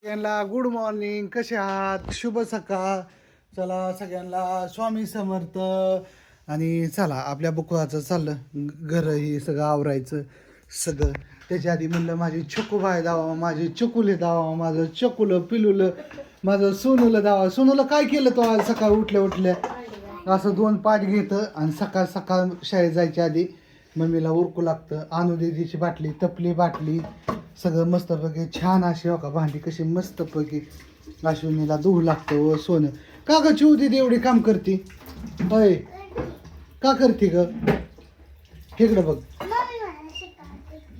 सगळ्यांना good morning. कसे आहात? शुभ सकाळ. चला सगळ्यांना स्वामी समर्थ. आणि चला आपल्या बुकवाचं चाललं घर ही सगळं आवरायचं सगळं. त्याच्या आधी म्हणलं माझी चकुबाय दावा, माझी चकुले दावा, माझं चकुलं पिलुलं, माझं सोनूला दावा. सोनूला काय केलं तो आज सकाळ उठल्या उठल्या असं 2 पाठ घेतं आणि सकाळ सकाळ शाळेत जायच्या आधी मम्मीला उरकू लागतं. अनुदिदीची बाटली, तपली बाटली, सगळं मस्तपैकी छान अशी हो का भांडी कशी मस्तपैकी अश्विनीला धुवू लागतं. व सोनं का ग चिऊ दीदी एवढी काम करते? अय का करते ग? इकडं बघ,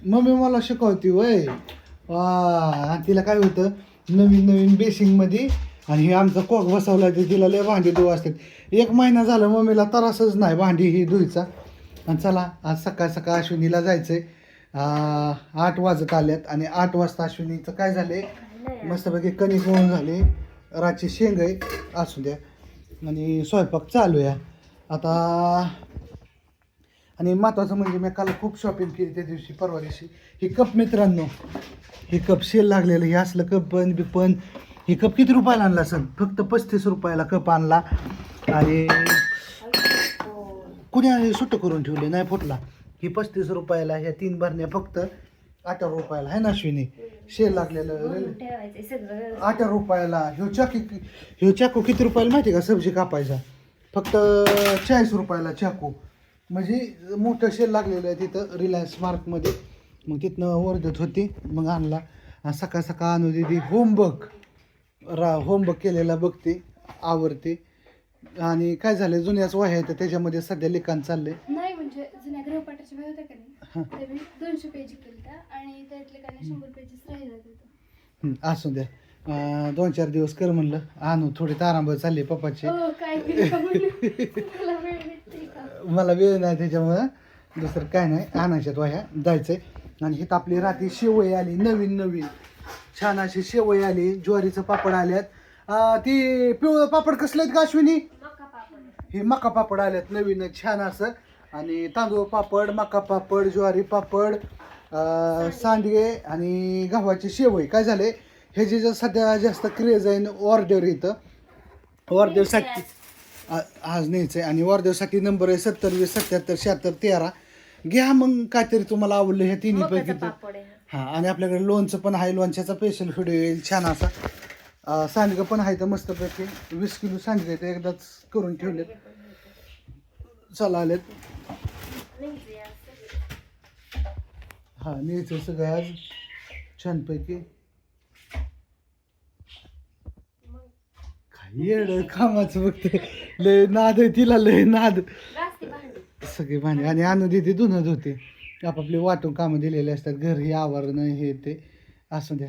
मम्मी मला शिकवते वय. वा, तिला काय होतं नवीन नवीन बेसिंगमध्ये आणि हे आमचा कॉक बसवला ते तिला लय भांडी धुवा असतात. 1 महिना झालं मम्मीला त्रासच नाही भांडी ही धुईचा. आणि चला आज सकाळ सकाळ अश्विनीला जायचं आहे. 8 वाजत आल्यात आणि 8 वाजता अश्विनीचं काय झाले मस्तपैकी कणिक होऊन झाले. रातची शेंग आहे असू द्या आणि स्वयंपाक चालू आहे आता. आणि महत्त्वाचं म्हणजे मी काल खूप शॉपिंग केली त्या दिवशी परवा दिवशी. ही कप मित्रांनो, हे कप सेल लागलेलं. हे असलं कप पण हे कप किती रुपयाला आणला सर? फक्त 35 रुपयाला कप आणला. आणि कुण्या सुट्ट करून ठेवले नाही फुटला. ही 35 रुपयाला, ह्या 3 भरण्या फक्त 18 रुपयाला आहे ना अश्विनी. शेल लागलेलं 18 रुपयाला. ह्यो चाकू किती रुपयाला माहिती का सब्जी कापायचा? फक्त 40 रुपयाला चाकू. म्हणजे मोठं शेल लागलेलं आहे तिथं रिलायन्स मार्कमध्ये. मग तिथनं वर्धत होती मग आणला. सकाळ सकाळ आणू दिदी होमवर्क केलेला बघते आवडते. आणि काय झालं जुन्याच वह्या आहेत त्याच्यामध्ये सध्या लिखाण चाललंय. नाही म्हणजे जुन्या गृहपाठाच्या वह्या होत्या का नाही, ते मी 200 पेज केल्या आणि त्यातले काही 100 पेजेस राहिले होते. असू द्या. 2-4 दिवस कर म्हणलं. आणू थोडी तारांबळ चालली पप्पाची. काय मला वेळ भेटते का? मला वेळ नाही त्याच्यामुळं दुसरं काय नाही. आणायच्यात वह्या जायचंय. आणि हिथं आपली रात्री शेवई आली नवीन छान अशी शेवई आली. ज्वारीचं पापड आल्यात. ती पिवळं पापड कसलं आहेत का अश्विनी? हे मका पापड आल्यात नवीन छान असं. आणि तांदूळ पापड, मका पापड, ज्वारी पापड, सांडगे आणि गव्हाची शेवई. काय झाले हे जे सध्या जास्त क्रेज आहे ऑर्डर इथं. ऑर्डरसाठी आज न्यायचं आहे. आणि ऑर्डरसाठी नंबर आहे 70 20 77 76 13. घ्या मग काहीतरी तुम्हाला आवडलं ह्या तिन्ही पैकी. हां, आणि आपल्याकडे लोणचं पण आहे. लोणच्याचा स्पेशल व्हिडिओ येईल छान असा. सांडगं पण आहे तर मस्तपैकी 20 किलो सांडगे ते एकदाच करून ठेवलेत. चला आलेत. हां, न्यायचं सगळं आज छानपैकी. काय येड कामाचं बघते लय नाद आहे तिला, लय नाद. सगळे भांडे आणि आणू देते धुणं होते. आपापले वाटून कामं दिलेले असतात. घर हे आवरणं हे ते असू द्या.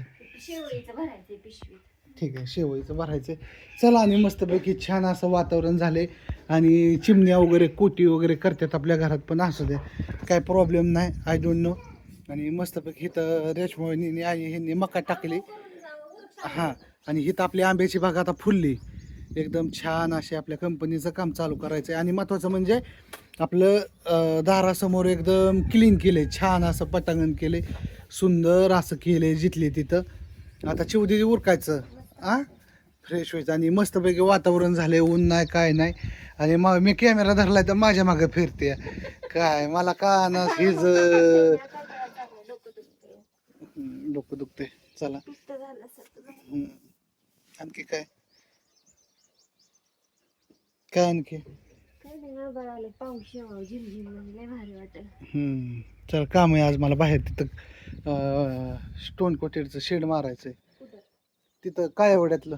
ठीक आहे, शेवईचं भरायचं. चला आणि मस्तपैकी छान असं वातावरण झाले. आणि चिमण्या वगैरे कोटी वगैरे करतात आपल्या घरात पण असू द्या काय प्रॉब्लेम नाही. I don't know. आणि मस्तपैकी इथं रेशमोळीने आई ह्यांनी मका टाकली. हां, आणि इथं आपली आंब्याची बाग आता फुलली एकदम छान अशी. आपल्या कंपनीचं काम चालू करायचं आहे. आणि महत्त्वाचं म्हणजे आपलं दारासमोर एकदम क्लीन केले छान असं पटांगण केले सुंदर असं केले जिथले तिथं. आता चिवदी उरकायचं फ्रेश व्हायचं आणि मस्तपैकी वातावरण झाले. ऊन नाही काय नाही. आणि मग मी कॅमेरा धरलाय तर माझ्या मागं फिरते काय मला का ना हिज डोकं दुखते. चला आणखी काय काय आणखी चल काम आहे आज मला बाहेर तिथं स्टोन कोटेडचं शेड मारायचंय तिथं. काय एवढ्यातलं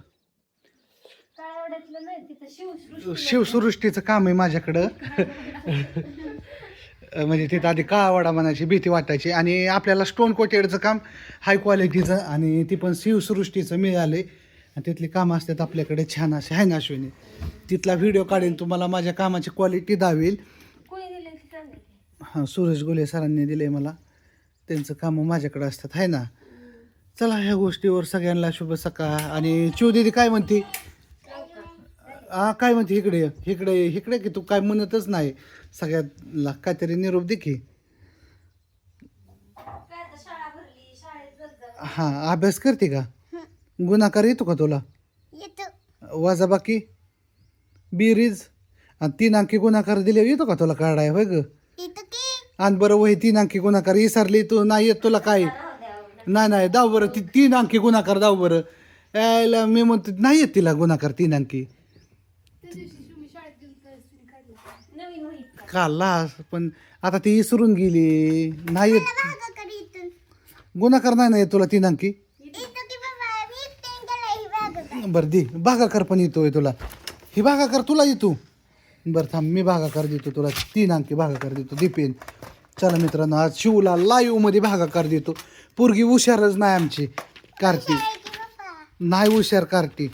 शिवसृष्टीचं काम आहे माझ्याकडं. म्हणजे तिथं आधी काळावडा म्हणायची भीती वाटायची. आणि आपल्याला स्टोन कोटेडचं काम हाय क्वालिटीचं आणि ती पण शिवसृष्टीचं मिळाले. आणि तिथली कामं असतात आपल्याकडे छान असे आहे ना अश्विनी. तिथला व्हिडिओ काढेन तुम्हाला माझ्या कामाची क्वालिटी दावेल. हां, सुरेश गोले सरांनी दिले मला. त्यांचं कामं माझ्याकडे असतात आहे ना. चला ह्या गोष्टीवर सगळ्यांना शुभ सकाळ. आणि चिवदीदी काय म्हणते? काय म्हणते? इकडे इकडे इकडे की तू काय म्हणतच नाही सगळ्याला. काहीतरी निरोप दे की. हां, अभ्यास करते का? गुणाकार येतो का तुला? वजाबाकी बेरीज आणि 3 अंकी गुणाकार दिले येतो का तुला काढाय होय ग? आणि बरं वही 3 अंकी गुणाकार विसरली तू नाही येत तुला काय? नाही दाव बरं 3 अंकी गुणाकार दाव बरं. यायला मी म्हणतो नाही येत तिला गुणाकार 3 अंकी. त्या दिवशी तुम्ही शाळेत गेलो त्यावेळेस तिने काढला. नवीन होईल. काढला पण आता ती विसरून गेली. नाही येत गुणाकार नाही ना येत तुला 3 अंकी. बरं दे भागाकार पण येतोय तुला. ही भागाकार तुला येतो. बरं थांब मी भागाकार देतो तुला 3 अंकी भागाकार देतो दीपेन. चला मित्रांनो आज शिवला लाईव्ह मध्ये भागाकार देतो. पोरगी हुशारच नाही आमची कार्टी. नाही हुशार कार्टी.